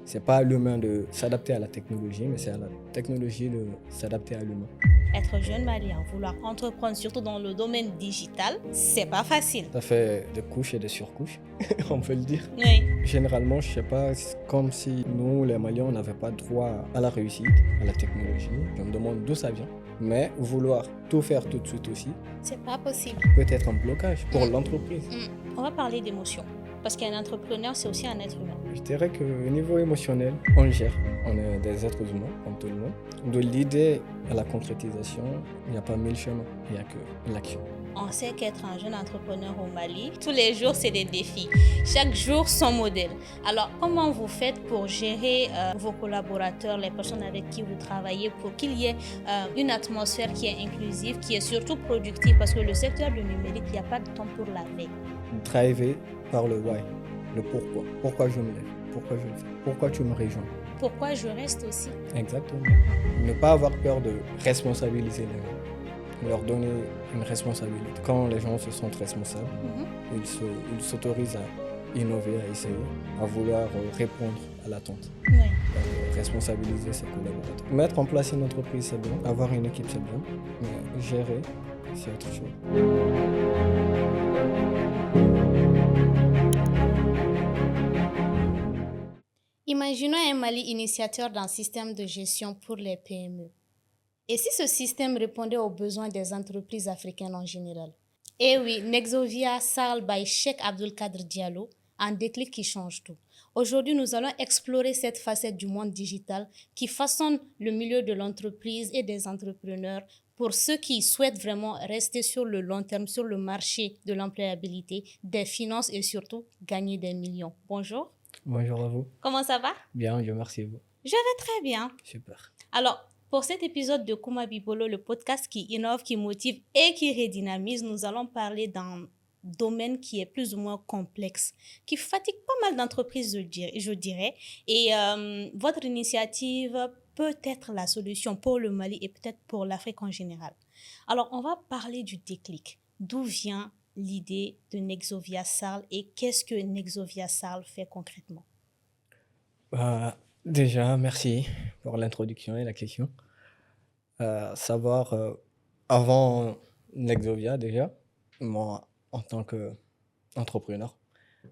c'est pas à l'humain de s'adapter à la technologie, mais c'est à la technologie de s'adapter à l'humain. Être jeune malien, vouloir entreprendre, surtout dans le domaine digital, c'est pas facile. Ça fait des couches et des surcouches, on peut le dire. Oui. Généralement, je sais pas, c'est comme si nous, les Maliens, on n'avait pas droit à la réussite, à la technologie. Je me demande d'où ça vient. Mais vouloir tout faire tout de suite aussi C'est pas possible. peut être un blocage pour l'entreprise. On va parler d'émotion. Parce qu'un entrepreneur, c'est aussi un être humain. Je dirais qu'au niveau émotionnel, on le gère. On est des êtres humains, comme tout le monde. De l'idée à la concrétisation, il n'y a pas mille chemins, il n'y a que l'action. On sait qu'être un jeune entrepreneur au Mali, tous les jours, c'est des défis. Chaque jour, son modèle. Alors, comment vous faites pour gérer vos collaborateurs, les personnes avec qui vous travaillez, pour qu'il y ait une atmosphère qui est inclusive, qui est surtout productive? Parce que le secteur du numérique, il n'y a pas de temps pour la veille. Drivé par le why, le pourquoi. Pourquoi je me lève, pourquoi je le fais, pourquoi tu me rejoins. Pourquoi je reste aussi? Exactement. Ne pas avoir peur de responsabiliser les gens, leur donner une responsabilité. Quand les gens se sentent responsables, ils s'autorisent à innover, à essayer, à vouloir répondre à l'attente. Oui. Responsabiliser ses collaborateurs. Mettre en place une entreprise, c'est bien. Avoir une équipe, c'est bien. Mais gérer, c'est autre chose. Imaginons un Mali initiateur d'un système de gestion pour les PME. Et si ce système répondait aux besoins des entreprises africaines en général? Eh oui, Nexovia Sarl by Cheikh Abdul Kader Diallo, un déclic qui change tout. Aujourd'hui, nous allons explorer cette facette du monde digital qui façonne le milieu de l'entreprise et des entrepreneurs pour ceux qui souhaitent vraiment rester sur le long terme, sur le marché de l'employabilité, des finances et surtout gagner des millions. Bonjour. Bonjour à vous. Comment ça va? Bien, Dieu merci à vous. Je vais très bien. Super. Alors, pour cet épisode de Kuma Bibolo, le podcast qui innove, qui motive et qui redynamise, nous allons parler d'un domaine qui est plus ou moins complexe, qui fatigue pas mal d'entreprises, je dirais. Et votre initiative peut être la solution pour le Mali et peut-être pour l'Afrique en général. Alors, on va parler du déclic. D'où vient l'idée de Nexovia Sarl et qu'est-ce que Nexovia Sarl fait concrètement? Déjà, merci pour l'introduction et la question. Savoir, avant Nexovia déjà, moi, en tant qu'entrepreneur,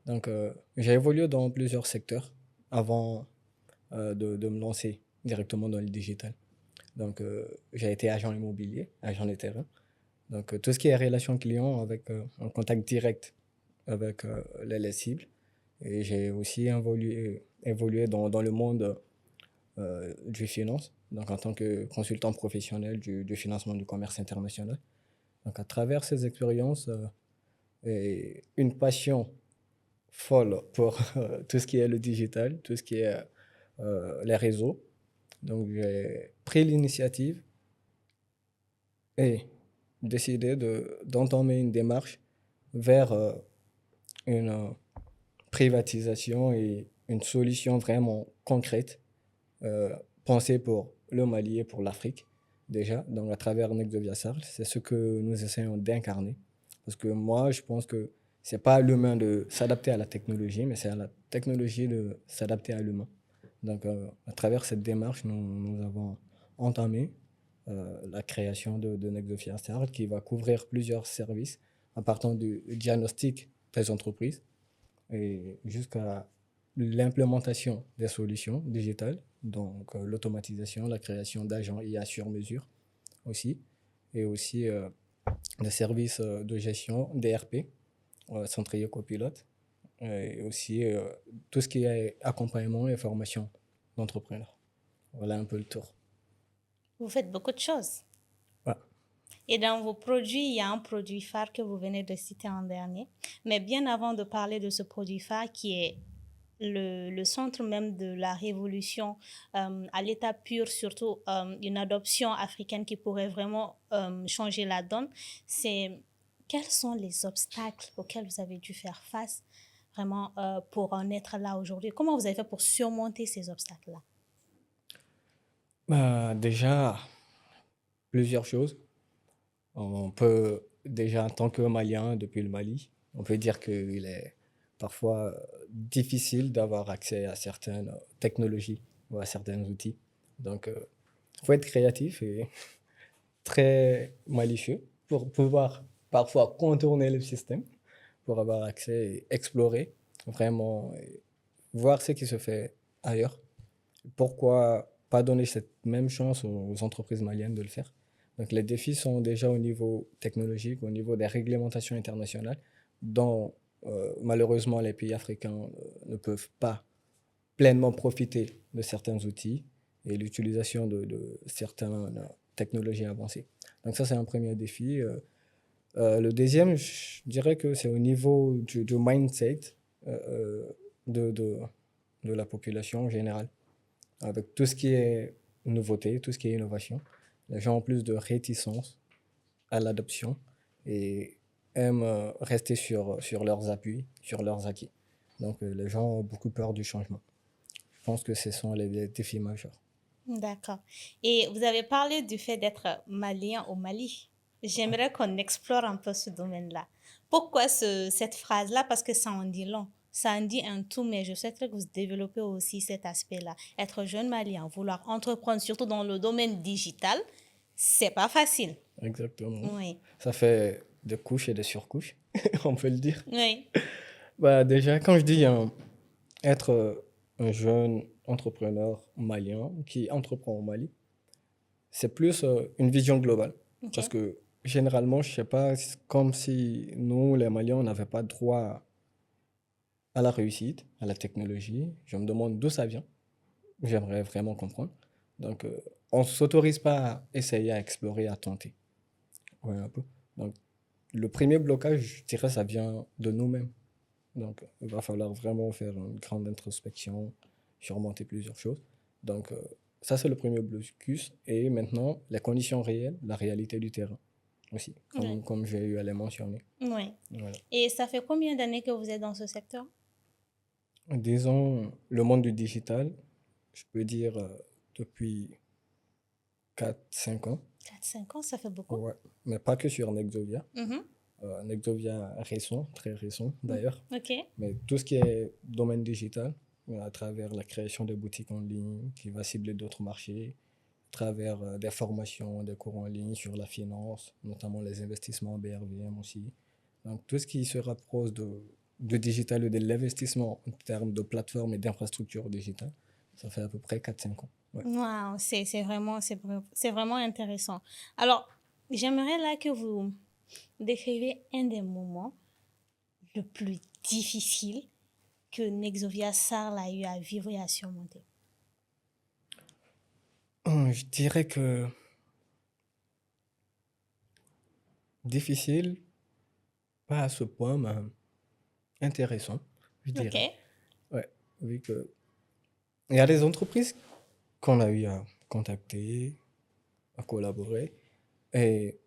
donc j'ai évolué dans plusieurs secteurs avant de me lancer directement dans le digital. Donc, j'ai été agent immobilier, agent de terrain. Donc, tout ce qui est relation client avec un contact direct avec les cibles. Et j'ai aussi évolué dans le monde du finance, donc en tant que consultant professionnel du financement du commerce international. Donc, à travers ces expériences et une passion folle pour tout ce qui est le digital, tout ce qui est les réseaux. Donc, j'ai pris l'initiative et décidé d'entamer une démarche vers une privatisation et une solution vraiment concrète pensée pour le Mali et pour l'Afrique déjà. Donc, à travers Nexovia Sarl, c'est ce que nous essayons d'incarner. Parce que moi, je pense que c'est pas à l'humain de s'adapter à la technologie, mais c'est à la technologie de s'adapter à l'humain. Donc, à travers cette démarche, nous avons entamé la création de Nexovia Sarl qui va couvrir plusieurs services en partant du diagnostic des entreprises et jusqu'à l'implémentation des solutions digitales, donc l'automatisation, la création d'agents IA sur mesure aussi, et aussi des services de gestion DRP, centrés copilote, et aussi tout ce qui est accompagnement et formation d'entrepreneurs. Voilà un peu le tour. Vous faites beaucoup de choses. Ouais. Et dans vos produits, il y a un produit phare que vous venez de citer en dernier. Mais bien avant de parler de ce produit phare qui est le centre même de la révolution à l'état pur, surtout une adoption africaine qui pourrait vraiment changer la donne, c'est quels sont les obstacles auxquels vous avez dû faire face vraiment pour en être là aujourd'hui? Comment vous avez fait pour surmonter ces obstacles-là? Déjà, plusieurs choses. On peut déjà, en tant que Malien depuis le Mali, on peut dire qu'il est parfois difficile d'avoir accès à certaines technologies ou à certains outils. Donc, il faut être créatif et très malicieux pour pouvoir parfois contourner le système, pour avoir accès et explorer vraiment, et voir ce qui se fait ailleurs. Pourquoi pas donner cette même chance aux entreprises maliennes de le faire? Donc les défis sont déjà au niveau technologique, au niveau des réglementations internationales, dont malheureusement les pays africains ne peuvent pas pleinement profiter de certains outils et l'utilisation de certaines technologies avancées. Donc ça, c'est un premier défi. Le deuxième, je dirais que c'est au niveau du mindset euh, euh, de, de, de la population en général. Avec tout ce qui est nouveauté, tout ce qui est innovation, les gens ont plus de réticence à l'adoption et aiment rester sur leurs appuis, sur leurs acquis. Donc les gens ont beaucoup peur du changement. Je pense que ce sont les défis majeurs. D'accord. Et vous avez parlé du fait d'être malien au Mali. J'aimerais qu'on explore un peu ce domaine-là. Pourquoi cette phrase-là? Parce que ça en dit long. Ça en dit un tout, mais je souhaiterais que vous développez aussi cet aspect-là. Être jeune malien, vouloir entreprendre, surtout dans le domaine digital, c'est pas facile. Exactement. Oui, Ça fait des couches et des surcouches, on peut le dire. oui, Bah, déjà, quand je dis être un jeune entrepreneur malien qui entreprend au Mali, c'est plus une vision globale. ok. Parce que généralement, je sais pas, c'est comme si nous, les Maliens, on n'avait pas droit à la réussite, à la technologie. Je me demande d'où ça vient. J'aimerais vraiment comprendre. Donc, on ne s'autorise pas à essayer, à explorer, à tenter. Ouais, un peu. Donc, le premier blocage, je dirais, ça vient de nous-mêmes. Donc, il va falloir vraiment faire une grande introspection, surmonter plusieurs choses. Donc, ça, c'est le premier blocus. Et maintenant, les conditions réelles, la réalité du terrain aussi, Oui, comme j'ai eu à les mentionner. oui. Voilà. Et ça fait combien d'années que vous êtes dans ce secteur? Disons, le monde du digital, je peux dire depuis 4 5 ans. 4 5 ans, ça fait beaucoup. Ouais. Mais pas que sur Nexovia. Mhm. Nexovia récent, très récent d'ailleurs. Ok, Mais tout ce qui est domaine digital, à travers la création de boutiques en ligne qui va cibler d'autres marchés, à travers des formations, des cours en ligne sur la finance, notamment les investissements BRVM aussi. Donc tout ce qui se rapproche de digital et de l'investissement en termes de plateformes et d'infrastructures digitales, ça fait à peu près 4 5 ans. Ouais. wow, c'est vraiment intéressant. Alors, j'aimerais là que vous décrivez un des moments le plus difficile que Nexovia Sarl a eu à vivre et à surmonter. Je dirais que difficile, pas à ce point, mais intéressant, je Ok, dirais. Ouais, vu que il y a des entreprises qu'on a eu à contacter, à collaborer. Et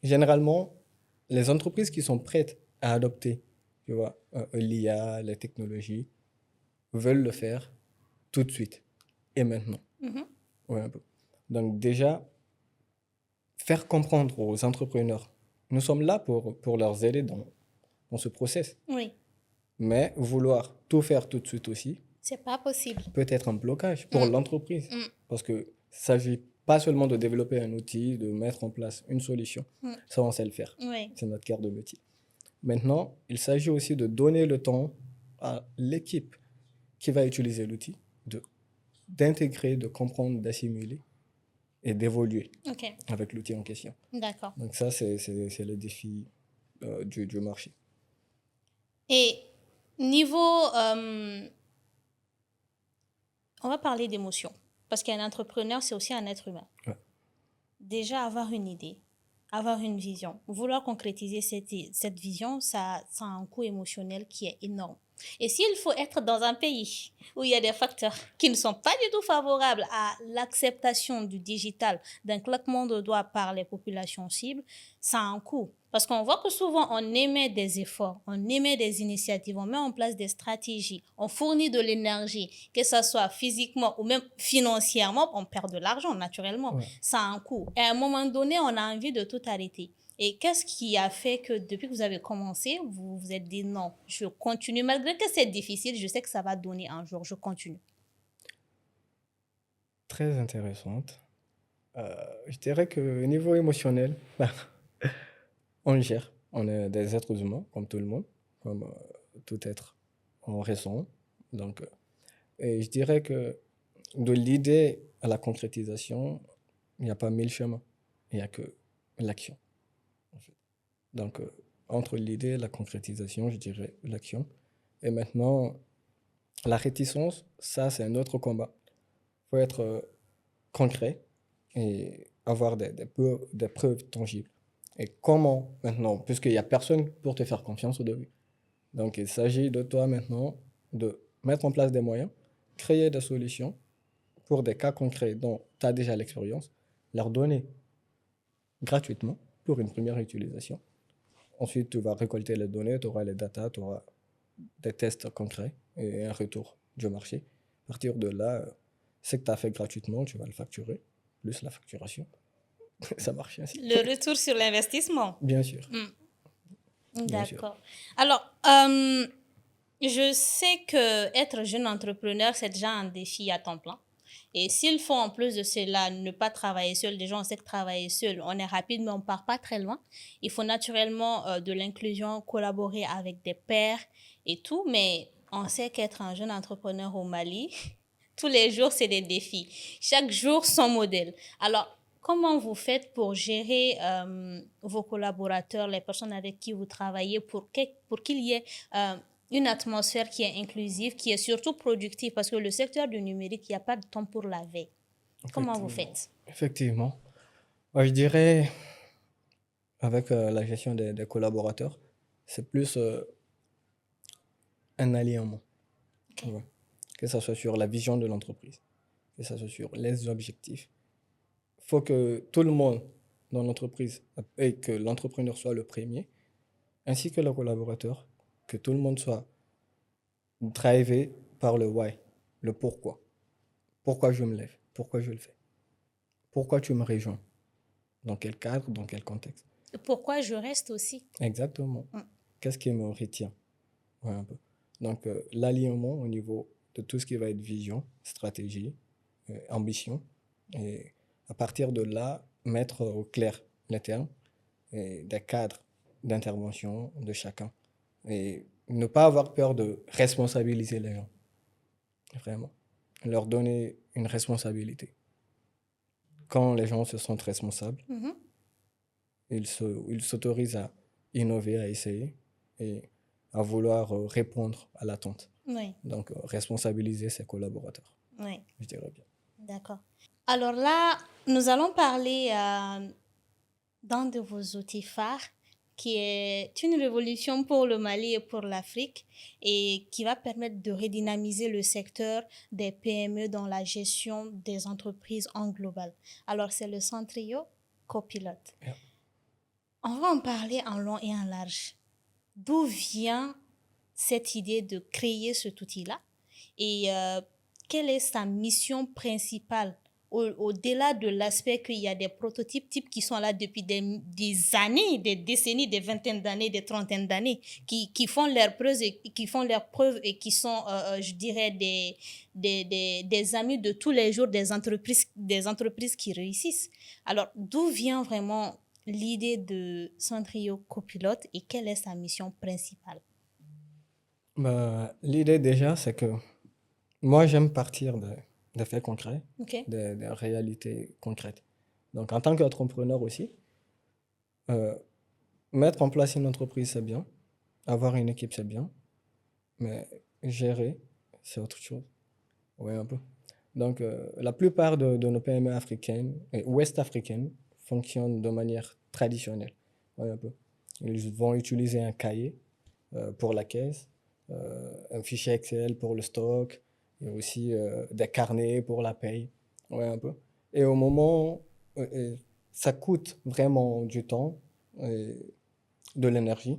généralement, les entreprises qui sont prêtes à adopter, tu vois, l'IA, les technologies, veulent le faire tout de suite et maintenant. mhm, Ouais, un peu. Donc déjà, faire comprendre aux entrepreneurs, nous sommes là pour leur aider dans ce process. oui, Mais vouloir tout faire tout de suite aussi, c'est pas possible. peut être un blocage pour Mm, l'entreprise. mm, Parce que ne s'agit pas seulement de développer un outil, de mettre en place une solution. mm, Ça, on sait le faire. oui, C'est notre cœur de métier. Maintenant, il s'agit aussi de donner le temps à l'équipe qui va utiliser l'outil, d'intégrer, de comprendre, d'assimiler et d'évoluer ok, avec l'outil en question. d'accord. Donc ça, c'est le défi du marché. Et niveau, on va parler d'émotion, parce qu'un entrepreneur, c'est aussi un être humain. Ouais. Déjà, avoir une idée, avoir une vision, vouloir concrétiser cette vision, ça a un coût émotionnel qui est énorme. Et s'il faut être dans un pays où il y a des facteurs qui ne sont pas du tout favorables à l'acceptation du digital d'un claquement de doigts par les populations cibles, ça a un coût. Parce qu'on voit que souvent, on émet des efforts, on émet des initiatives, on met en place des stratégies, on fournit de l'énergie, que ce soit physiquement ou même financièrement, on perd de l'argent naturellement. Ouais. Ça a un coût. Et à un moment donné, on a envie de tout arrêter. Et qu'est-ce qui a fait que depuis que vous avez commencé, vous vous êtes dit non, je continue, malgré que c'est difficile, je sais que ça va donner un jour, je continue. Très intéressante. Je dirais que au niveau émotionnel, bah, on gère. On est des êtres humains, comme tout le monde, comme tout être en raison. Donc, et je dirais que de l'idée à la concrétisation, il n'y a pas mille chemins. Il n'y a que l'action, en fait. Donc, entre l'idée et la concrétisation, je dirais l'action. Et maintenant, la réticence, ça, c'est un autre combat. Il faut être concret et avoir des preuves tangibles. Et comment maintenant, puisqu'il n'y a personne pour te faire confiance au début. Donc, il s'agit de toi maintenant de mettre en place des moyens, créer des solutions pour des cas concrets dont tu as déjà l'expérience, leur donner gratuitement pour une première utilisation. Ensuite, tu vas récolter les données, tu auras les datas, tu auras des tests concrets et un retour du marché. À partir de là, ce que tu as fait gratuitement, tu vas le facturer, plus la facturation. Ça marche ainsi. Le retour sur l'investissement. Bien sûr, bien sûr. D'accord. Alors, je sais que être jeune entrepreneur, c'est déjà un défi à temps plein. Et s'il faut en plus de cela ne pas travailler seul, déjà on sait que travailler seul, on est rapide, mais on part pas très loin. Il faut naturellement de l'inclusion, collaborer avec des pairs et tout, mais on sait qu'être un jeune entrepreneur au Mali, tous les jours, c'est des défis. Chaque jour, son modèle. Alors, comment vous faites pour gérer vos collaborateurs, les personnes avec qui vous travaillez, pour qu'il y ait une atmosphère qui est inclusive, qui est surtout productive, parce que le secteur du numérique, il n'y a pas de temps pour la veille. Comment vous Effectivement. faites? Effectivement. Ouais, je dirais, avec la gestion des collaborateurs, c'est plus un alignement. Ok. Ouais. Que ce soit sur la vision de l'entreprise, que ce soit sur les objectifs. Il faut que tout le monde dans l'entreprise et que l'entrepreneur soit le premier, ainsi que le collaborateur, que tout le monde soit drivé par le why, le pourquoi. Pourquoi je me lève, pourquoi je le fais, pourquoi tu me rejoins, dans quel cadre, dans quel contexte. Pourquoi je reste aussi? Exactement. Mm. Qu'est-ce qui me retient? Ouais, un peu. Donc, l'alignement au niveau de tout ce qui va être vision, stratégie, ambition, et à partir de là, mettre au clair les termes et des cadres d'intervention de chacun. Et ne pas avoir peur de responsabiliser les gens, vraiment. Leur donner une responsabilité. Quand les gens se sentent responsables, Mhm. ils s'autorisent à innover, à essayer et à vouloir répondre à l'attente. Oui, Donc, responsabiliser ses collaborateurs, oui, je dirais bien. d'accord. Alors là, nous allons parler d'un de vos outils phares qui est une révolution pour le Mali et pour l'Afrique et qui va permettre de redynamiser le secteur des PME dans la gestion des entreprises en global. Alors, c'est le Centrio Copilote. Yeah. On va en parler en long et en large. D'où vient cette idée de créer cet outil-là et quelle est sa mission principale au-delà de l'aspect qu'il y a des prototypes types qui sont là depuis des années, des décennies, des vingtaines d'années, des trentaines d'années, qui font leurs preuves et qui sont, je dirais, des amis de tous les jours des entreprises qui réussissent. Alors, d'où vient vraiment l'idée de Centrio Copilote et quelle est sa mission principale? Bah, l'idée déjà, c'est que moi, j'aime partir de faits concrets, OK. de réalités concrètes. Donc, en tant qu'entrepreneur aussi, euh, mettre en place une entreprise, c'est bien. Avoir une équipe, c'est bien. Mais gérer, c'est autre chose. Oui, un peu. Donc, la plupart de nos PME africaines et ouest-africaines fonctionnent de manière traditionnelle. Oui, un peu. Ils vont utiliser un cahier pour la caisse, un fichier Excel pour le stock, et aussi des carnets pour la paye. Ouais, un peu. Et au moment, ça coûte vraiment du temps et de l'énergie.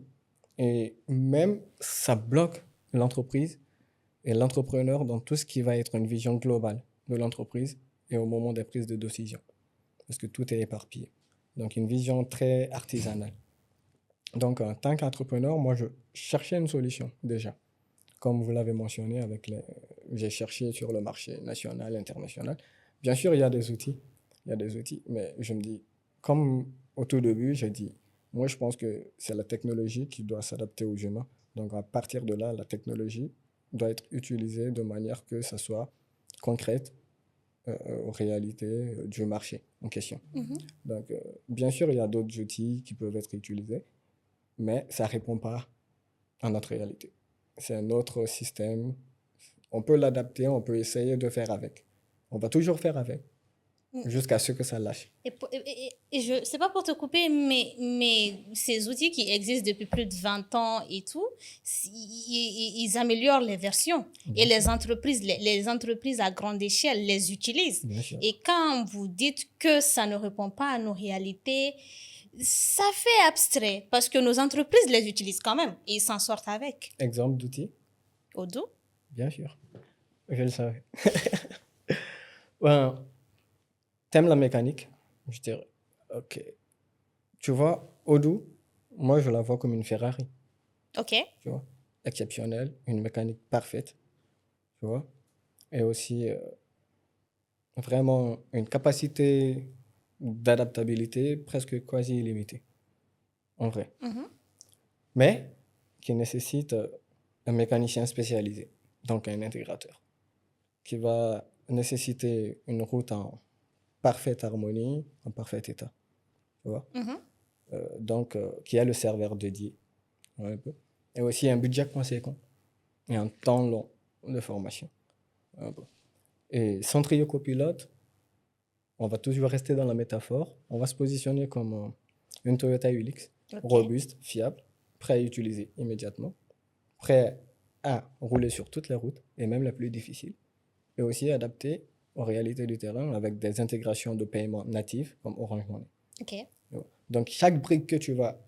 Et même, ça bloque l'entreprise et l'entrepreneur dans tout ce qui va être une vision globale de l'entreprise et au moment des prises de décision. Parce que tout est éparpillé. Donc, une vision très artisanale. Donc, en tant qu'entrepreneur, moi, je cherchais une solution déjà. Comme vous l'avez mentionné, j'ai cherché sur le marché national, international. Bien sûr, il y a des outils. Il y a des outils, mais je me dis, comme au tout début, j'ai dit, moi, je pense que c'est la technologie qui doit s'adapter aux humains. Donc, à partir de là, la technologie doit être utilisée de manière que ça soit concrète aux réalités du marché en question. Mhm. Donc, bien sûr, il y a d'autres outils qui peuvent être utilisés, mais ça ne répond pas à notre réalité. C'est un autre système. On peut l'adapter, on peut essayer de faire avec. On va toujours faire avec, jusqu'à ce que ça lâche. Et je sais pas pour te couper, mais ces outils qui existent depuis plus de 20 ans et tout, ils améliorent les versions. Et les entreprises à grande échelle les utilisent. Bien sûr. Et quand vous dites que ça ne répond pas à nos réalités, ça fait abstrait parce que nos entreprises les utilisent quand même et ils s'en sortent avec. Exemple d'outil? Odoo? Bien sûr. Je le savais. Ben, t'aimes la mécanique? Je dirais, ok. Tu vois, Odoo, moi, je la vois comme une Ferrari. OK. Tu vois, exceptionnelle, une mécanique parfaite. Tu vois, et aussi vraiment une capacité d'adaptabilité presque quasi illimitée, en vrai. Mhm. Mais qui nécessite un mécanicien spécialisé, donc un intégrateur, qui va nécessiter une route en parfaite harmonie, en parfait état, tu vois. Mhm. Donc, qui a le serveur dédié, ouais, un peu. Et aussi un budget conséquent et un temps long de formation, un peu. Et sans trio copilote, on va toujours rester dans la métaphore, on va se positionner comme une Toyota ULX, OK. robuste, fiable, prêt à utiliser immédiatement, prêt à rouler sur toutes les routes, et même les plus difficiles, et aussi adapté aux réalités du terrain avec des intégrations de paiement natives comme Orange Money. OK. Donc, chaque brique que tu vas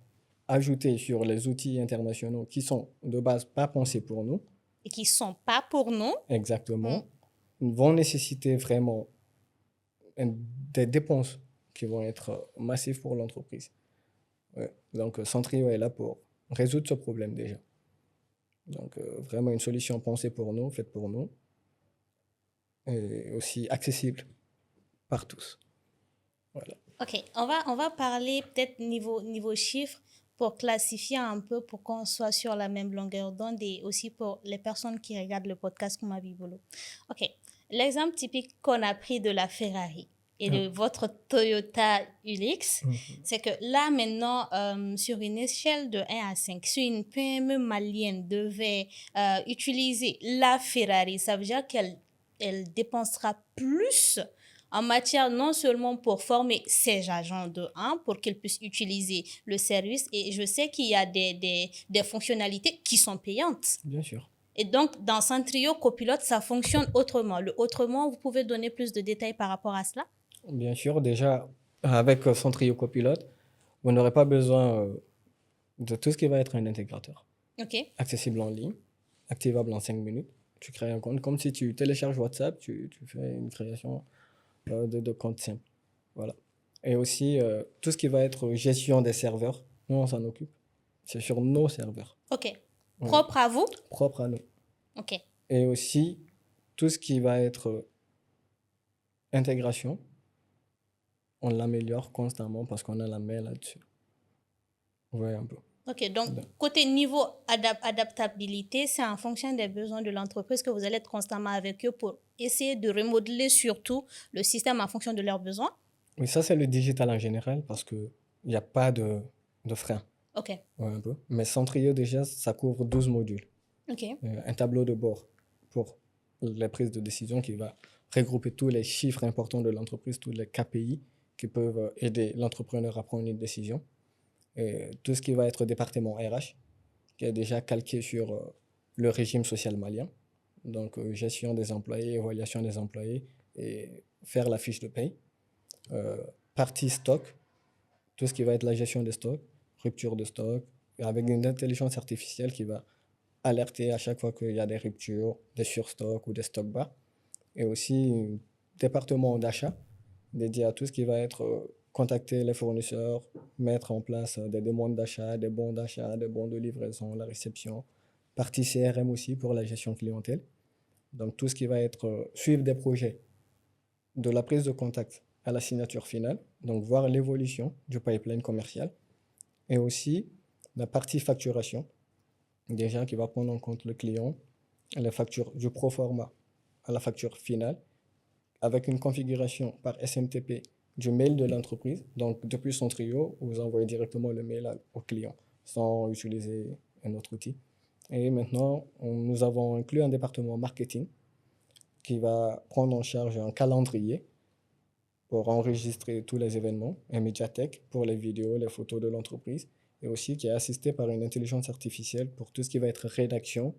ajouter sur les outils internationaux qui sont de base pas pensés pour nous, Et qui sont pas pour nous. exactement, vont nécessiter vraiment des dépenses qui vont être massives pour l'entreprise. Ouais. Donc, Centrio est là pour résoudre ce problème déjà. Donc, vraiment une solution pensée pour nous, faite pour nous, et aussi accessible par tous. Voilà. OK, on va parler peut-être niveau chiffres pour classifier un peu, pour qu'on soit sur la même longueur d'onde et aussi pour les personnes qui regardent le podcast comme Abibolo. OK, l'exemple typique qu'on a pris de la Ferrari et de votre Toyota ULX, c'est que là maintenant, sur une échelle de 1 à 5, si une PME malienne devait utiliser la Ferrari, ça veut dire qu'elle dépensera plus en matière non seulement pour former ses agents de 1 pour qu'ils puissent utiliser le service, et je sais qu'il y a des fonctionnalités qui sont payantes. Bien sûr. Et donc, dans Centrio Copilote, ça fonctionne autrement. Le autrement, vous pouvez donner plus de détails par rapport à cela? Bien sûr, déjà, avec Centrio Copilote, vous n'aurez pas besoin de tout ce qui va être un intégrateur. OK. Accessible en ligne, activable en 5 minutes. Tu crées un compte comme si tu télécharges WhatsApp, tu fais une création de compte simple. Voilà. Et aussi, tout ce qui va être gestion des serveurs, nous, on s'en occupe. C'est sur nos serveurs. OK. Propre à vous? Propre à nous. OK. Et aussi, tout ce qui va être intégration, on l'améliore constamment parce qu'on a la main là-dessus. Vous voyez un peu. OK, donc côté niveau adaptabilité, c'est en fonction des besoins de l'entreprise que vous allez être constamment avec eux pour essayer de remodeler surtout le système en fonction de leurs besoins. Oui, ça, c'est le digital en général parce qu'il n'y a pas de frein. OK. Ouais, un peu. Mais Centrio, déjà, ça couvre 12 modules. OK. Un tableau de bord pour les prises de décision qui va regrouper tous les chiffres importants de l'entreprise, tous les KPI qui peuvent aider l'entrepreneur à prendre une décision. Et tout ce qui va être département RH, qui est déjà calqué sur le régime social malien. Donc, gestion des employés, évaluation des employés et faire la fiche de paye. Partie stock, tout ce qui va être la gestion des stocks, rupture de stock, avec une intelligence artificielle qui va alerter à chaque fois qu'il y a des ruptures, des surstocks ou des stocks bas. Et aussi un département d'achat dédié à tout ce qui va être contacter les fournisseurs, mettre en place des demandes d'achat, des bons de livraison, la réception. Partie CRM aussi pour la gestion clientèle. Donc tout ce qui va être suivre des projets de la prise de contact à la signature finale, donc voir l'évolution du pipeline commercial et aussi la partie facturation, déjà qui va prendre en compte le client, la facture du pro forma à la facture finale, avec une configuration par SMTP du mail de l'entreprise. Donc, depuis Centrio, vous envoyez directement le mail au client sans utiliser un autre outil. Et maintenant, nous avons inclus un département marketing qui va prendre en charge un calendrier pour enregistrer tous les événements, une médiathèque pour les vidéos, les photos de l'entreprise, et aussi qui est assisté par une intelligence artificielle pour tout ce qui va être rédaction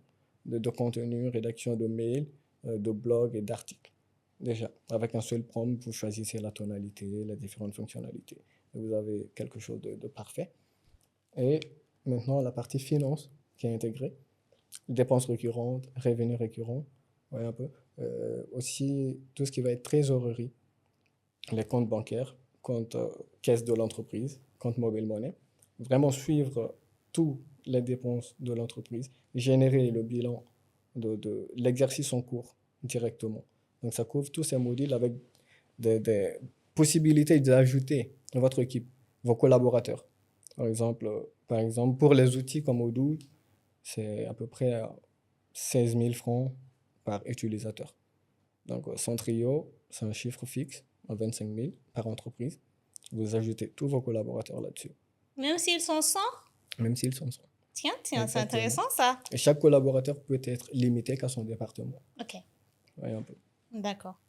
de contenu, rédaction de mails, de blogs et d'articles. Déjà, avec un seul prompt, vous choisissez la tonalité, les différentes fonctionnalités, et vous avez quelque chose de parfait. Et maintenant, la partie finance qui est intégrée, dépenses récurrentes, revenus récurrents, ouais, un peu. Aussi, tout ce qui va être trésorerie, les comptes bancaires, compte caisse de l'entreprise, compte mobile money. Vraiment suivre toutes les dépenses de l'entreprise, générer le bilan de l'exercice en cours directement. Donc ça couvre tous ces modules avec des possibilités d'ajouter à votre équipe, vos collaborateurs. Par exemple, pour les outils comme Odoo, c'est à peu près 16 000 francs par utilisateur. Donc, Centrio, c'est un chiffre fixe à 25 000 par entreprise. Vous ajoutez tous vos collaborateurs là-dessus, Même s'ils sont 100? même s'ils sont 100. Tiens, c'est Exactement. intéressant ça. Et chaque collaborateur peut être limité qu'à son département. Ok, Ouais, un peu. d'accord.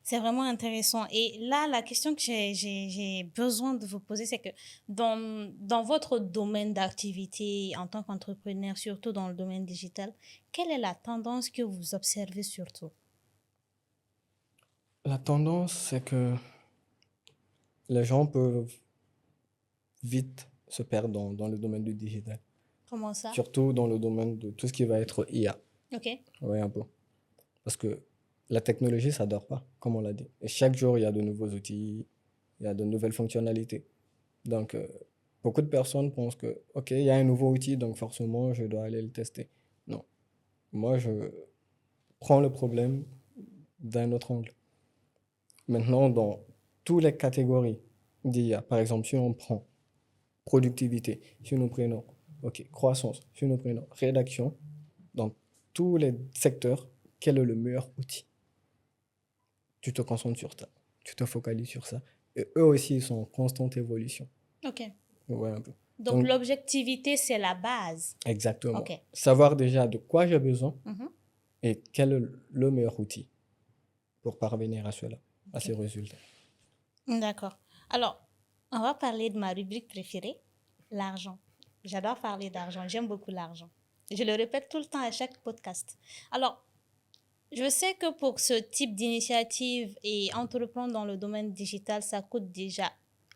C'est vraiment intéressant. Et là, la question que j'ai besoin de vous poser, c'est que dans votre domaine d'activité en tant qu'entrepreneur, surtout dans le domaine digital, quelle est la tendance que vous observez surtout? La tendance, c'est que les gens peuvent vite se perdre dans le domaine du digital. Comment ça? Surtout dans le domaine de tout ce qui va être IA. Ok. Oui, un peu. Parce que la technologie, ça dort pas, comme on l'a dit. Et chaque jour, il y a de nouveaux outils, il y a de nouvelles fonctionnalités. Donc, beaucoup de personnes pensent que, OK, il y a un nouveau outil, donc forcément, je dois aller le tester. Non. Moi, je prends le problème d'un autre angle. Maintenant, dans toutes les catégories d'IA, par exemple, si on prend productivité, si nous prenons, OK, croissance, si nous prenons rédaction, dans tous les secteurs, quel est le meilleur outil? Tu te concentres sur ça, tu te focalises sur ça. Et eux aussi, ils sont en constante évolution. Ok. Ouais, un peu. Donc, l'objectivité, c'est la base. Exactement. Ok. Savoir déjà de quoi j'ai besoin Mhm. et quel est le meilleur outil pour parvenir à cela, à ces résultats. D'accord. Alors, on va parler de ma rubrique préférée, l'argent. J'adore parler d'argent. J'aime beaucoup l'argent. Je le répète tout le temps à chaque podcast. Alors, je sais que pour ce type d'initiative et entreprendre dans le domaine digital, ça coûte déjà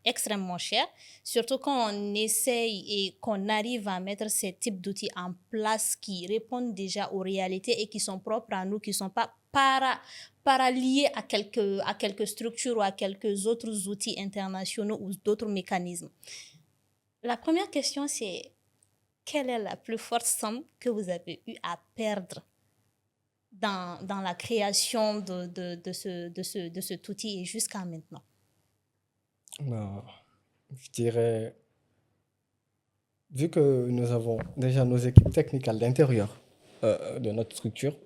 extrêmement cher, surtout quand on essaye et qu'on arrive à mettre ces types d'outils en place qui répondent déjà aux réalités et qui sont propres à nous, qui ne sont pas liés à quelques structures ou à quelques autres outils internationaux ou d'autres mécanismes. La première question, c'est quelle est la plus forte somme que vous avez eu à perdre dans la création de cet outil et jusqu'à maintenant? Je dirais, vu que nous avons déjà nos équipes techniques à l'intérieur de notre structure,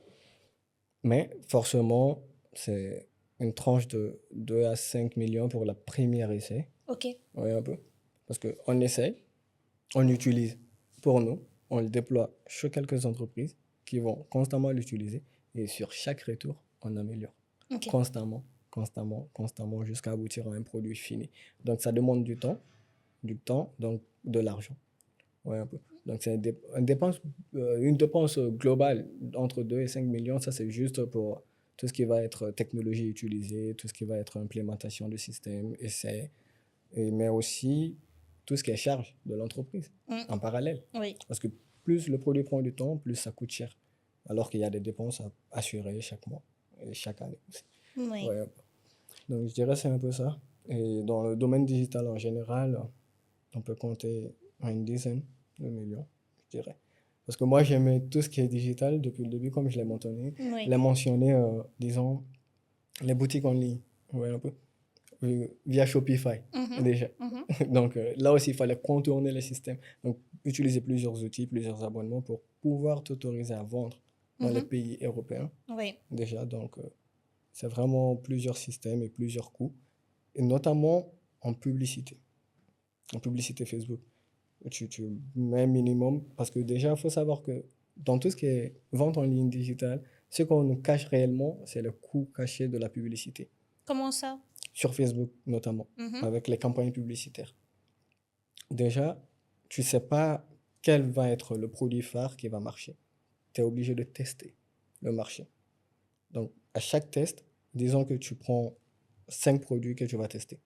mais forcément, c'est une tranche de 2 à 5 millions pour la première essai. Ok. Oui, un peu. Parce qu'on essaye, on utilise pour nous, on le déploie chez quelques entreprises qui vont constamment l'utiliser et sur chaque retour, on améliore. Ok. Constamment jusqu'à aboutir à un produit fini. Donc ça demande du temps, donc de l'argent. Ouais, un peu. Donc c'est une dépense globale entre 2 et 5 millions, ça c'est juste pour tout ce qui va être technologie utilisée, tout ce qui va être implémentation du système, essai, mais aussi tout ce qui est charge de l'entreprise en parallèle. Oui. Parce que plus le produit prend du temps, plus ça coûte cher. Alors qu'il y a des dépenses à assurer chaque mois et chaque année aussi. Oui. Ouais. Donc je dirais c'est un peu ça. Et dans le domaine digital en général, on peut compter à une dizaine de millions, je dirais. Parce que moi, j'aimais tout ce qui est digital depuis le début, comme je Oui. l'ai mentionné, disons, les boutiques en ligne, ouais, un peu, via Shopify, Mhm, déjà. mhm. Donc là aussi, il fallait contourner le système. Donc, utiliser plusieurs outils, plusieurs abonnements pour pouvoir t'autoriser à vendre dans les Mhm. pays européens, Oui. déjà. Donc, c'est vraiment plusieurs systèmes et plusieurs coûts, et notamment en publicité Facebook. Tu mets un minimum, parce que déjà, il faut savoir que dans tout ce qui est vente en ligne digitale, ce qu'on nous cache réellement, c'est le coût caché de la publicité, Comment ça? sur Facebook notamment, Mhm. avec les campagnes publicitaires. Déjà, tu ne sais pas quel va être le produit phare qui va marcher. Tu es obligé de tester le marché. Donc, à chaque test, disons que tu prends 5 produits que tu vas tester.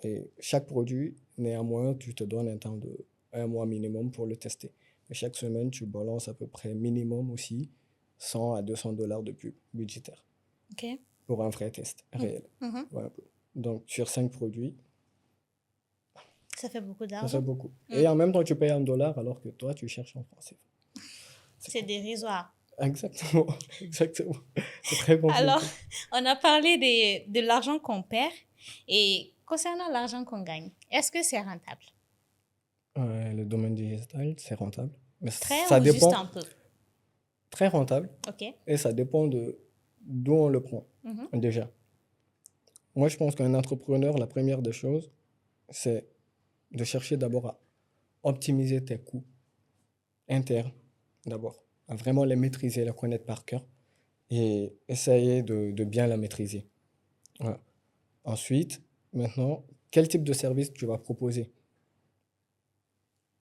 Et chaque produit, néanmoins, tu te donnes un temps de un mois minimum pour le tester. Et chaque semaine, tu balances à peu près minimum aussi 100 à 200 dollars de pub budgétaire OK. pour un vrai test Mhm. réel. Mhm. Voilà. Donc, sur 5 produits, Ça fait beaucoup ça fait d'argent. beaucoup. Mm. Et en même temps, tu payes en dollars alors que toi, tu cherches en français. C'est C'est dérisoire. exactement, exactement. C'est très Alors, compliqué. on a parlé de l'argent qu'on perd et concernant l'argent qu'on gagne, est-ce que c'est rentable? Ouais, le domaine digital, c'est rentable. Mais Très ça ou juste dépend, un peu? très rentable, OK. et ça dépend de d'où on le prend, Mhm. déjà. Moi, je pense qu'un entrepreneur, la première des choses, c'est de chercher d'abord à optimiser tes coûts internes, d'abord, à vraiment les maîtriser, les connaître par cœur, et essayer de bien la maîtriser. Voilà. Ensuite, maintenant, quel type de service tu vas proposer?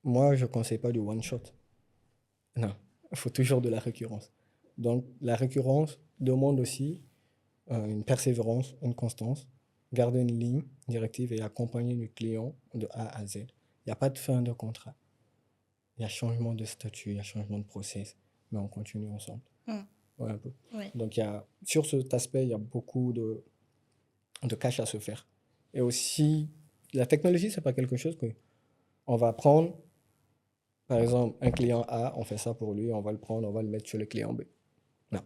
Moi, je ne conseille pas du one shot. Non, il faut toujours de la récurrence. Donc, la récurrence demande aussi une persévérance, une constance, garder une ligne directive et accompagner le client de A à Z. Il n'y a pas de fin de contrat. Il y a changement de statut, il y a changement de process, mais on continue ensemble. Mm. Ouais, un peu. Oui. Donc, sur cet aspect, il y a beaucoup de cash à se faire. Et aussi, la technologie, c'est pas quelque chose que on va prendre, par exemple, un client A, on fait ça pour lui, on va le prendre, on va le mettre sur le client B. Non,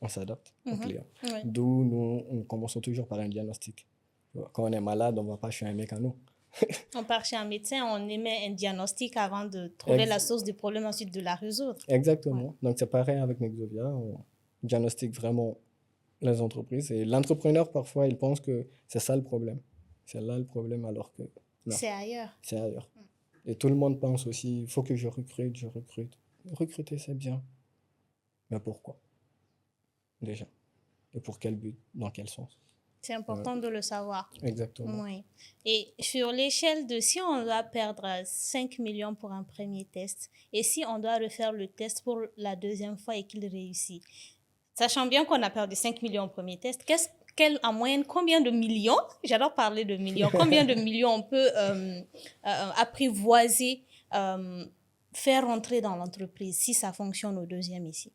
on s'adapte au Mhm. client. Oui. D'où nous, on commence toujours par un diagnostic. Quand on est malade, on ne va pas chez un mécano. On part chez un médecin, on émet un diagnostic avant de trouver la Ex- source du problème, ensuite de la résoudre. Ouais. Exactement. Donc, c'est pareil avec Nexovia. On diagnostique vraiment les entreprises. Et l'entrepreneur, parfois, il pense que c'est ça le problème. C'est là le problème, alors que non, C'est ailleurs. c'est ailleurs. Et tout le monde pense aussi, il faut que je recrute, je recrute. Recruter, c'est bien. Mais pourquoi, déjà? Et pour quel but? Dans quel sens? C'est Ouais, important de le savoir. exactement. Oui. Et sur l'échelle de si on doit perdre 5 millions pour un premier test et si on doit refaire le test pour la deuxième fois et qu'il réussit, sachant bien qu'on a perdu 5 millions au premier test, en moyenne, combien de millions, j'adore parler de millions, combien de millions on peut apprivoiser, euh, faire rentrer dans l'entreprise si ça fonctionne au deuxième ici?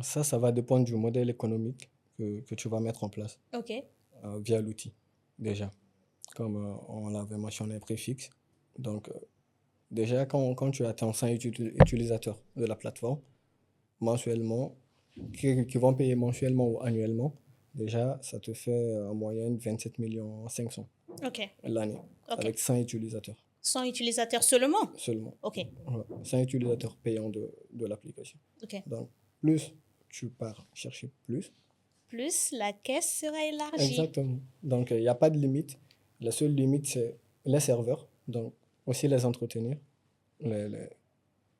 Ça va dépendre du modèle économique que tu vas mettre en place OK. via l'outil, déjà. Comme on l'avait mentionné, préfixe. Donc, déjà, quand tu atteins 100 utilisateurs de la plateforme, mensuellement, qui vont payer mensuellement ou annuellement, déjà, ça te fait en moyenne 27 millions 500 OK. l'année, OK. avec 100 utilisateurs 100 utilisateurs seulement? seulement. OK. Voilà. 100 utilisateurs payants de l'application. OK. Donc, plus tu pars chercher plus. Plus la caisse sera élargie. Exactement. Donc, il n'y a pas de limite. La seule limite, c'est les serveurs. Donc, aussi les entretenir, les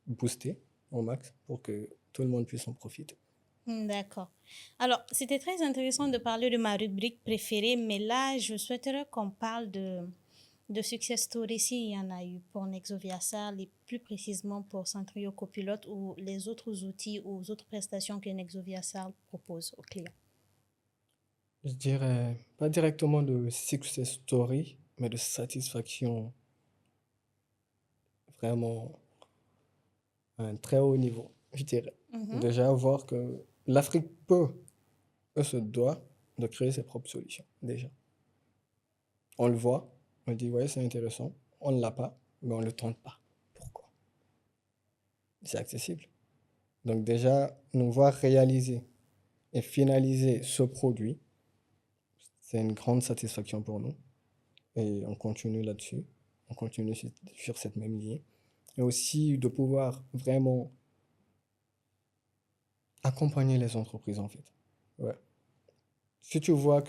booster au max pour que tout le monde puisse en profiter. D'accord. Alors, c'était très intéressant de parler de ma rubrique préférée, mais là, je souhaiterais qu'on parle de success story s'il y en a eu pour Nexovia Sal et plus précisément pour Centrio Copilote ou les autres outils ou autres prestations que Nexovia Sal propose aux clients. Je dirais pas directement de success story, mais de satisfaction vraiment à un très haut niveau, je dirais. Mhm. Déjà, voir que l'Afrique peut, se doit de créer ses propres solutions, déjà. On le voit, on dit, ouais, c'est intéressant. On ne l'a pas, mais on ne le tente pas. Pourquoi? C'est accessible. Donc déjà, nous voir réaliser et finaliser ce produit, c'est une grande satisfaction pour nous. Et on continue là-dessus. On continue sur cette même ligne. Et aussi de pouvoir vraiment accompagner les entreprises, en fait. Ouais. Si tu vois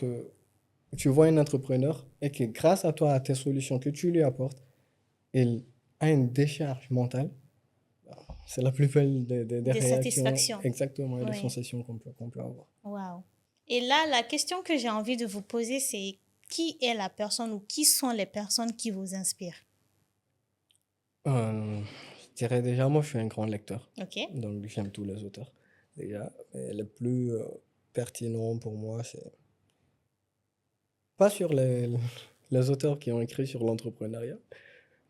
un entrepreneur et que grâce à toi, à tes solutions que tu lui apportes, il a une décharge mentale, c'est la plus belle des Des réactions, satisfactions. exactement, et des Oui. sensations qu'on peut avoir. Waouh. Et là, la question que j'ai envie de vous poser, c'est qui est la personne ou qui sont les personnes qui vous inspirent? Je dirais déjà, moi, je suis un grand lecteur. Ok. Donc, j'aime tous les auteurs, déjà. Mais le plus pertinent pour moi, c'est pas sur les auteurs qui ont écrit sur l'entrepreneuriat,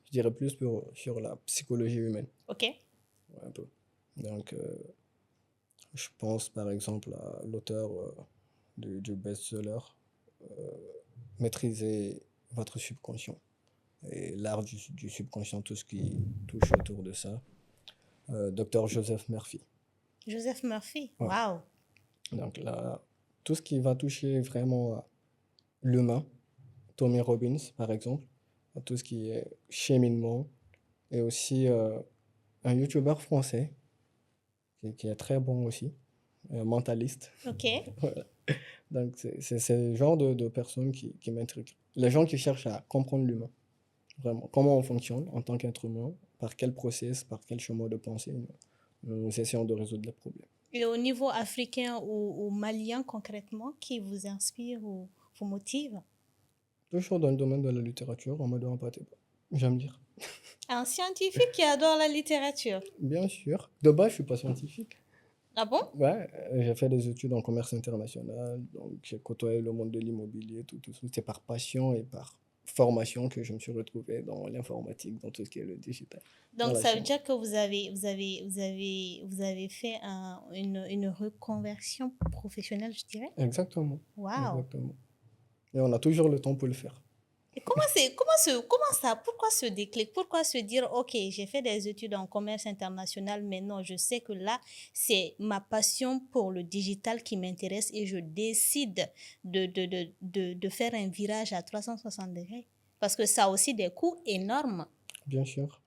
je dirais plus sur la psychologie humaine, Ok. ouais, un peu. Donc, je pense par exemple à l'auteur du best-seller Maîtriser votre subconscient et l'art du subconscient, tout ce qui touche autour de ça. Docteur Joseph Murphy. Joseph Murphy. Ouais. Waouh. Donc là, tout ce qui va toucher vraiment à l'humain, Tommy Robbins par exemple, à tout ce qui est cheminement, et aussi un YouTuber français qui est très bon aussi, un mentaliste. Ok. Voilà. Donc c'est le genre de personnes qui m'intriguent. Les gens qui cherchent à comprendre l'humain, vraiment, comment on fonctionne en tant qu'être humain, par quel process, par quel chemin de pensée nous essayons de résoudre les problèmes. Et au niveau africain ou malien concrètement, qui vous inspire ou vous motive? Toujours dans le domaine de la littérature, on me donne pas tes pas. J'aime lire. Un scientifique qui adore la littérature. Bien sûr. De base, je suis pas scientifique. Ah bon? Ouais, j'ai fait des études en commerce international, donc j'ai côtoyé le monde de l'immobilier, tout. C'est par passion et par formation que je me suis retrouvé dans l'informatique, dans tout ce qui est le digital, dans Donc la ça veut science. dire que vous avez fait une reconversion professionnelle, je dirais. Exactement, Waouh. exactement. Et on a toujours le temps pour le faire. Et comment ça, pourquoi ce déclic? Pourquoi se dire, OK, j'ai fait des études en commerce international, mais non, je sais que là, c'est ma passion pour le digital qui m'intéresse et je décide de faire un virage à 360 degrés. Parce que ça a aussi des coûts énormes. Bien sûr.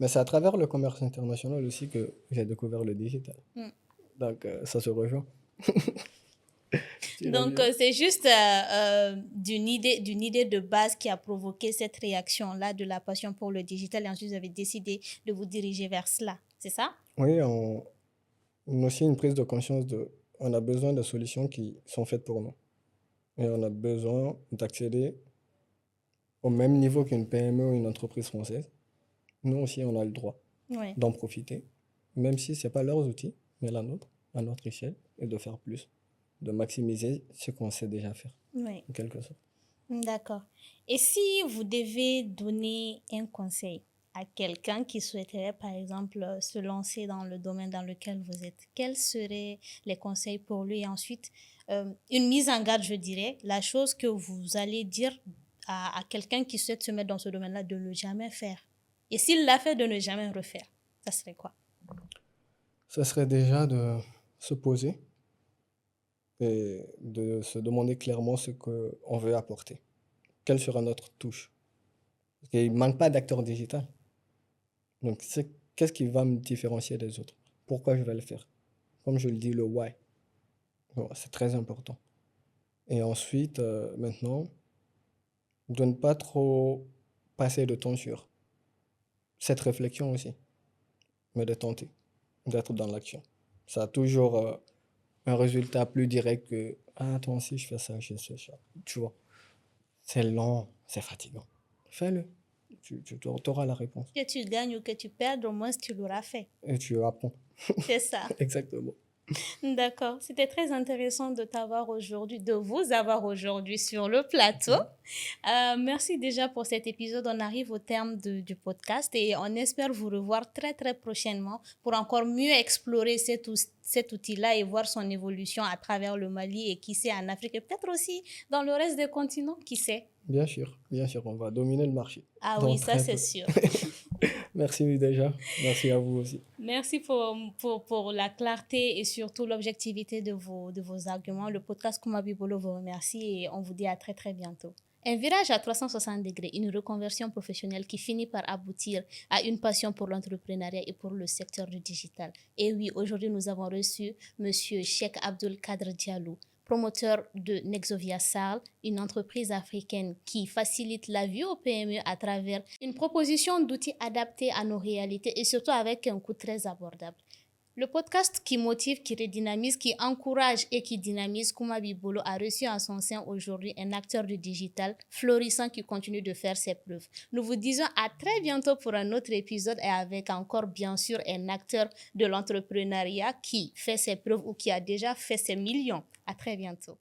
Mais c'est à travers le commerce international aussi que j'ai découvert le digital. Mm. Donc ça se rejoint. Tu l'as Donc, bien. c'est juste d'une idée de base qui a provoqué cette réaction-là de la passion pour le digital et ensuite vous avez décidé de vous diriger vers cela. C'est ça? Oui, on a aussi une prise de conscience on a besoin de solutions qui sont faites pour nous. Et on a besoin d'accéder au même niveau qu'une PME ou une entreprise française. Nous aussi, on a le droit Oui. d'en profiter, même si ce n'est pas leurs outils, mais la nôtre, à notre échelle, et de faire plus, de maximiser ce qu'on sait déjà faire, Oui. en quelque sorte. D'accord. Et si vous devez donner un conseil à quelqu'un qui souhaiterait, par exemple, se lancer dans le domaine dans lequel vous êtes, quels seraient les conseils pour lui? Et ensuite, une mise en garde, je dirais, la chose que vous allez dire à quelqu'un qui souhaite se mettre dans ce domaine-là de ne jamais faire. Et s'il l'a fait, de ne jamais refaire. Ça serait quoi? Ce serait déjà de se poser et de se demander clairement ce qu'on veut apporter. Quelle sera notre touche? Parce qu'il ne manque pas d'acteur digital. Donc, qu'est-ce qui va me différencier des autres? Pourquoi je vais le faire? Comme je le dis, le why. Bon, c'est très important. Et ensuite, maintenant, de ne pas trop passer de temps sur cette réflexion aussi, mais de tenter, d'être dans l'action. Ça a toujours un résultat plus direct que ah, attends, si je fais ça, je fais ça. Tu vois, c'est lent, c'est fatigant. Fais-le. Tu auras la réponse. Que tu gagnes ou que tu perdes, au moins tu l'auras fait. Et tu apprends. C'est ça. Exactement. D'accord. C'était très intéressant de vous avoir aujourd'hui sur le plateau. Merci déjà pour cet épisode. On arrive au terme du podcast et on espère vous revoir très très prochainement pour encore mieux explorer cet outil-là et voir son évolution à travers le Mali et qui sait en Afrique et peut-être aussi dans le reste des continents, qui sait. Bien sûr, on va dominer le marché Ah dans oui, ça très c'est peu. sûr. Merci déjà, merci à vous aussi. Merci pour la clarté et surtout l'objectivité de vos arguments. Le podcast Kumabibolo vous remercie et on vous dit à très très bientôt. Un virage à 360 degrés, une reconversion professionnelle qui finit par aboutir à une passion pour l'entrepreneuriat et pour le secteur du digital. Et oui, aujourd'hui nous avons reçu Monsieur Cheikh Abdul Kader Diallo, promoteur de Nexovia Sal, une entreprise africaine qui facilite la vie aux PME à travers une proposition d'outils adaptés à nos réalités et surtout avec un coût très abordable. Le podcast qui motive, qui redynamise, qui encourage et qui dynamise, Kumabi Bolo a reçu en son sein aujourd'hui un acteur du digital florissant qui continue de faire ses preuves. Nous vous disons à très bientôt pour un autre épisode et avec encore bien sûr un acteur de l'entrepreneuriat qui fait ses preuves ou qui a déjà fait ses millions. À très bientôt.